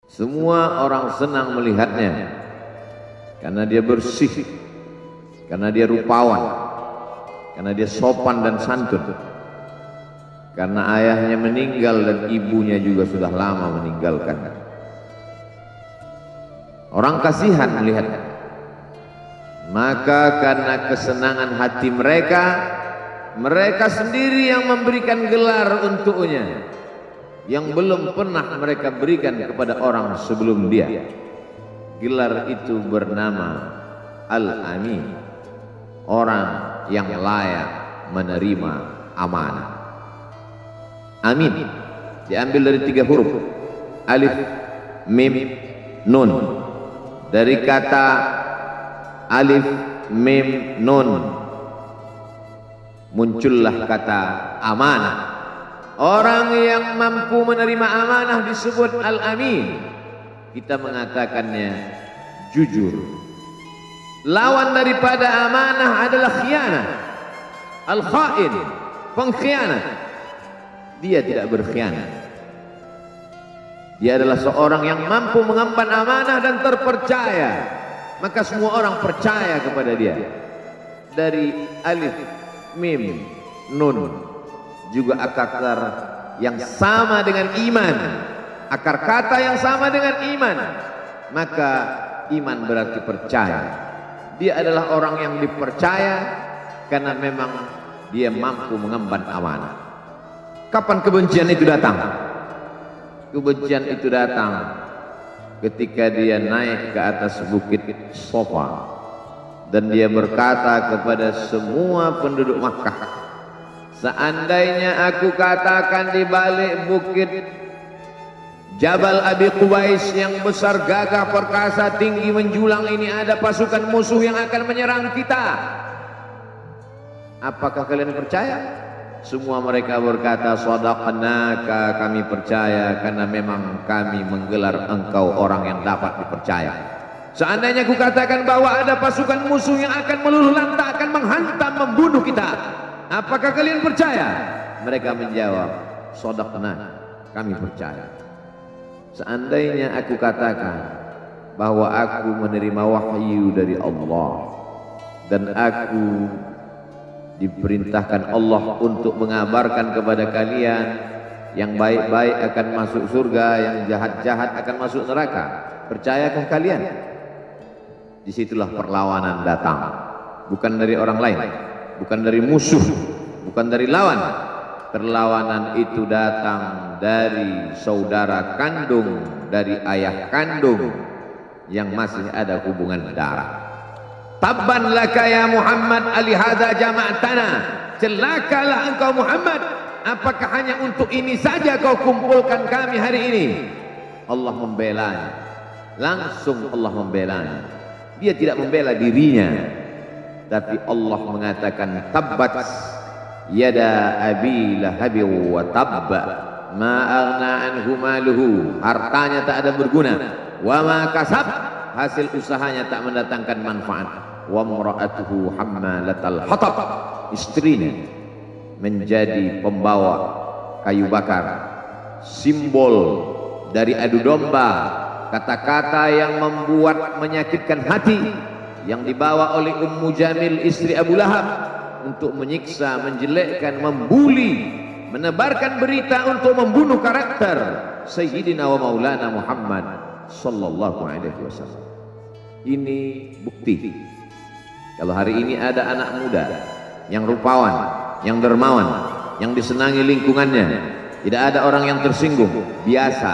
Semua orang senang melihatnya karena dia bersih, karena dia rupawan, karena dia sopan dan santun, karena ayahnya meninggal dan ibunya juga sudah lama meninggalkan. Orang kasihan melihatnya. Maka karena kesenangan hati mereka, mereka sendiri yang memberikan gelar untuknya yang belum pernah mereka berikan kepada orang sebelum dia. Gelar itu bernama Al-Amin, orang yang layak menerima amanah. Amin diambil dari 3 huruf, alif, mim, nun. Dari kata alif, mim, nun muncullah kata amanah. Orang yang mampu menerima amanah disebut al-amin. Kita mengatakannya jujur. Lawan daripada amanah adalah khianat, al-khain, pengkhianat. Dia tidak berkhianat. Dia adalah seorang yang mampu mengemban amanah dan terpercaya, maka semua orang percaya kepada dia. Dari alif, mim, nun juga akar yang sama dengan iman, akar kata yang sama dengan iman, maka iman berarti percaya. Dia adalah orang yang dipercaya karena memang dia mampu mengemban amanah. Kapan kebencian itu datang? Kebencian itu datang ketika dia naik ke atas bukit Sofa dan dia berkata kepada semua penduduk Makkah, seandainya aku katakan di balik bukit Jabal Abi Qubais yang besar, gagah, perkasa, tinggi, menjulang ini ada pasukan musuh yang akan menyerang kita, apakah kalian percaya? Semua mereka berkata, shadaqnaka, kami percaya karena memang kami menggelar engkau orang yang dapat dipercaya. Seandainya aku katakan bahwa ada pasukan musuh yang akan meluluh lantakkan, menghantam, membunuh kita, apakah kalian percaya? Mereka menjawab, shadaqna, kami percaya. Seandainya aku katakan bahwa aku menerima wahyu dari Allah dan aku diperintahkan Allah untuk mengabarkan kepada kalian yang baik-baik akan masuk surga, yang jahat-jahat akan masuk neraka, percayakah kalian? Disitulah perlawanan datang, bukan dari orang lain, bukan dari musuh, bukan dari lawan. Perlawanan itu datang dari saudara kandung, dari ayah kandung yang masih ada hubungan darah. Tabban laka ya Muhammad alihada jama'tana, celakalah engkau Muhammad, apakah hanya untuk ini saja kau kumpulkan kami hari ini? Allah membelanya, langsung Allah membelanya. Dia tidak membela dirinya, tapi Allah mengatakan tabbat yada abi lahabi wa tabba ma aghna anhu maluhu, hartanya tak ada berguna, wa ma kasab, hasil usahanya tak mendatangkan manfaat, wa imra'atuhu hammalatal hatab, istrinya menjadi pembawa kayu bakar, simbol dari adu domba, kata-kata yang membuat menyakitkan hati yang dibawa oleh Ummu Jamil istri Abu Lahab untuk menyiksa, menjelekkan, membuli, menebarkan berita untuk membunuh karakter Sayyidina wa Maulana Muhammad sallallahu alaihi wasallam. Ini bukti kalau hari ini ada anak muda yang rupawan, yang dermawan, yang disenangi lingkungannya, tidak ada orang yang tersinggung, biasa,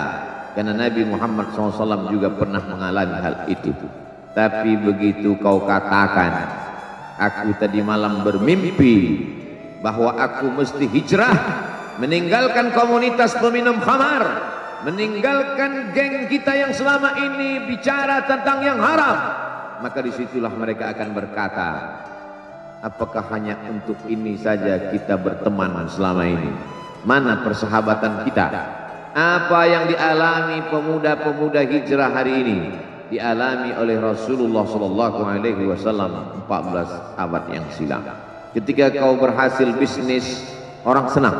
karena Nabi Muhammad SAW juga pernah mengalami hal itu. Tapi begitu kau katakan, aku tadi malam bermimpi bahwa aku mesti hijrah, meninggalkan komunitas peminum khamar, meninggalkan geng kita yang selama ini bicara tentang yang haram, maka disitulah mereka akan berkata, apakah hanya untuk ini saja kita berteman selama ini? Mana persahabatan kita? Apa yang dialami pemuda-pemuda hijrah hari ini dialami oleh Rasulullah SAW 14 abad yang silam. Ketika kau berhasil bisnis, orang senang.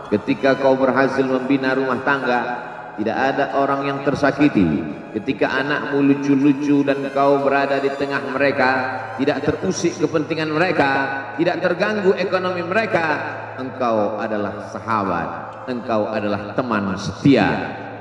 Ketika kau berhasil membina rumah tangga, tidak ada orang yang tersakiti ketika anakmu lucu-lucu dan kau berada di tengah mereka, tidak terusik kepentingan mereka, tidak terganggu ekonomi mereka. Engkau adalah sahabat, engkau adalah teman setia.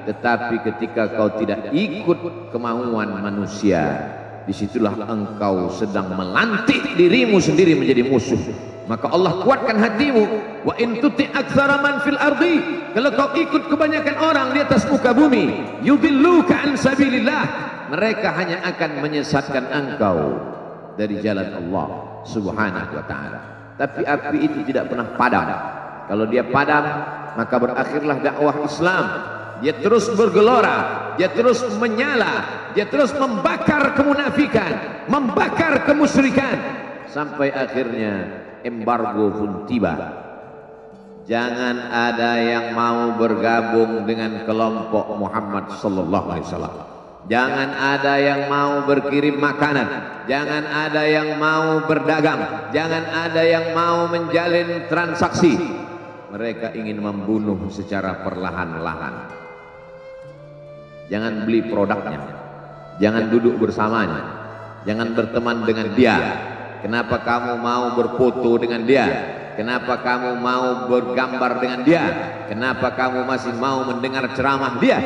Tetapi ketika kau tidak ikut kemauan manusia, disitulah engkau sedang melantik dirimu sendiri menjadi musuh. Maka Allah kuatkan hatimu. Wa in tuti' aktsara man fil ardi, kalau kau ikut kebanyakan orang di atas muka bumi, yudilluka an sabilillah, mereka hanya akan menyesatkan engkau dari jalan Allah Subhanahu wa taala. Tapi api itu tidak pernah padam. Kalau dia padam, maka berakhirlah dakwah Islam. Dia terus bergelora, dia terus menyala, dia terus membakar kemunafikan, membakar kemusyrikan, sampai akhirnya embargo pun tiba. Jangan ada yang mau bergabung dengan kelompok Muhammad sallallahu alaihi wasallam. Jangan ada yang mau berkirim makanan, jangan ada yang mau berdagang, jangan ada yang mau menjalin transaksi. Mereka ingin membunuh secara perlahan-lahan. Jangan beli produknya, jangan duduk bersamanya, jangan berteman dengan dia. Kenapa kamu mau berfoto dengan dia? Kenapa kamu mau bergambar dengan dia? Kenapa kamu masih mau mendengar ceramah dia?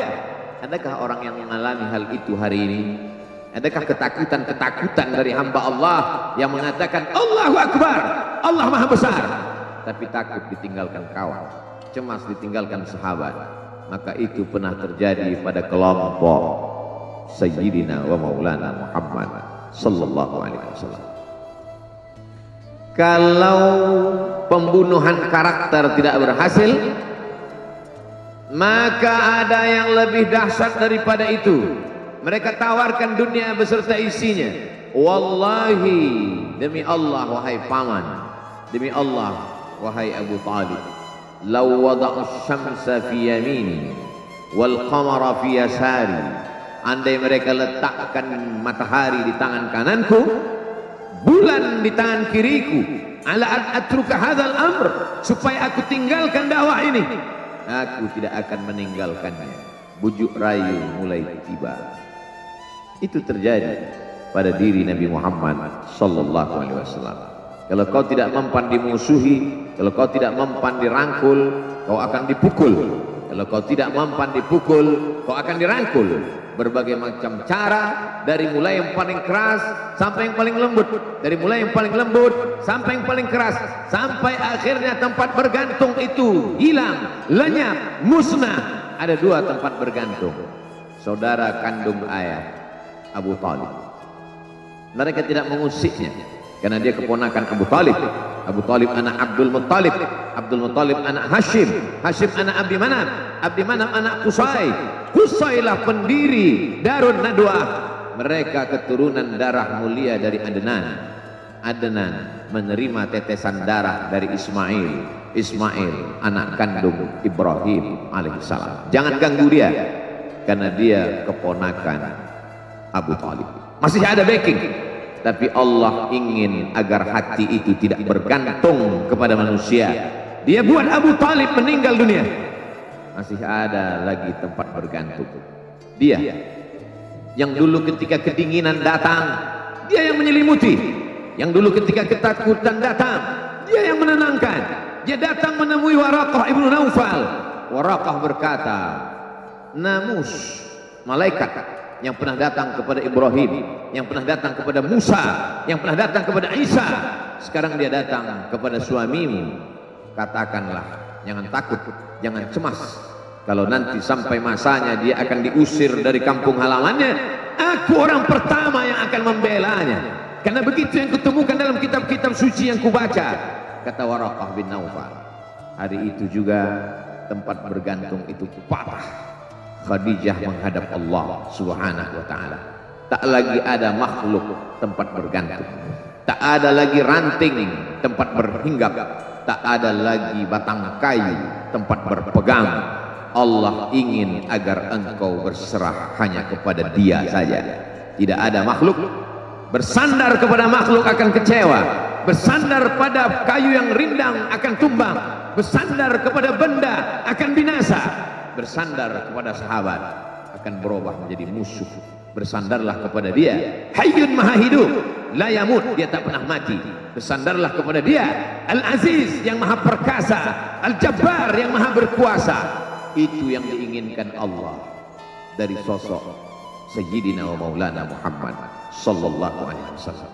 Adakah orang yang mengalami hal itu hari ini? Adakah ketakutan-ketakutan dari hamba Allah yang mengatakan Allahu Akbar, Allah Maha Besar, tapi takut ditinggalkan kawan, cemas ditinggalkan sahabat? Maka itu pernah terjadi pada kelompok Sayyidina wa Maulana Muhammad sallallahu alaihi wasallam. Kalau pembunuhan karakter tidak berhasil, maka ada yang lebih dahsyat daripada itu. Mereka tawarkan dunia beserta isinya. Wallahi, demi Allah wahai paman, demi Allah wahai Abu Talib, law wada'u syamsa fi yamini wal qamara fi yasari, andai mereka letakkan matahari di tangan kananku, bulan di tangan kiriku, ala an atruka hadzal amr, supaya aku tinggalkan dakwah ini, aku tidak akan meninggalkannya. Bujuk rayu mulai tiba. Itu terjadi pada diri Nabi Muhammad sallallahu alaihi wasallam. Kalau kau tidak mempan dimusuhi, kalau kau tidak mempan dirangkul, kau akan dipukul. Kalau kau tidak mempan dipukul, kau akan dirangkul. Berbagai macam cara, dari mulai yang paling keras sampai yang paling lembut, dari mulai yang paling lembut sampai yang paling keras, sampai akhirnya tempat bergantung itu hilang, lenyap, musnah. Ada dua tempat bergantung, saudara kandung ayah Abu Talib. Mereka tidak mengusiknya karena dia keponakan Abu Talib. Abu Talib anak Abdul Muttalib, Abdul Muttalib anak Hashim, Hashim anak Abdi Manaf, Abdi Manaf anak Qusay, Qusaylah pendiri Darun Nadwah. Mereka keturunan darah mulia dari Adnan. Adnan menerima tetesan darah dari Ismail, Ismail anak kandung Ibrahim alaihissalam. Jangan ganggu dia, karena dia keponakan Abu Talib. Masih ada backing. Tapi Allah ingin agar hati itu tidak bergantung kepada manusia. Dia buat Abu Talib meninggal dunia, masih ada lagi tempat bergantung. Dia yang dulu ketika kedinginan datang, dia yang menyelimuti. Yang dulu ketika ketakutan datang, dia yang menenangkan. Dia datang menemui Waraqah ibnu Naufal. Waraqah berkata, namus, malaikat yang pernah datang kepada Ibrahim, yang pernah datang kepada Musa, yang pernah datang kepada Isa, sekarang dia datang kepada suamimu. Katakanlah, jangan takut, jangan cemas. Kalau nanti sampai masanya dia akan diusir dari kampung halamannya, aku orang pertama yang akan membelanya. Karena begitu yang kutemukan dalam kitab-kitab suci yang kubaca, kata Waraqah bin Naufal. Hari itu juga tempat bergantung itu patah. Khadijah menghadap Allah Subhanahu wa ta'ala. Tak lagi ada makhluk tempat bergantung, tak ada lagi ranting tempat berhinggap, tak ada lagi batang kayu tempat berpegang. Allah ingin agar engkau berserah hanya kepada Dia saja. Tidak ada makhluk. Bersandar kepada makhluk akan kecewa, bersandar pada kayu yang rindang akan tumbang, bersandar kepada benda akan binasa. bersandar kepada sahabat akan berubah menjadi musuh. Bersandarlah kepada dia, Hayyun Maha Hidup, la yamut, dia tak pernah mati. Bersandarlah kepada dia, Al-Aziz yang Maha Perkasa, Al-Jabbar yang Maha Berkuasa. Itu yang diinginkan Allah dari sosok Sayyidina wa Maulana Muhammad sallallahu alaihi wasallam.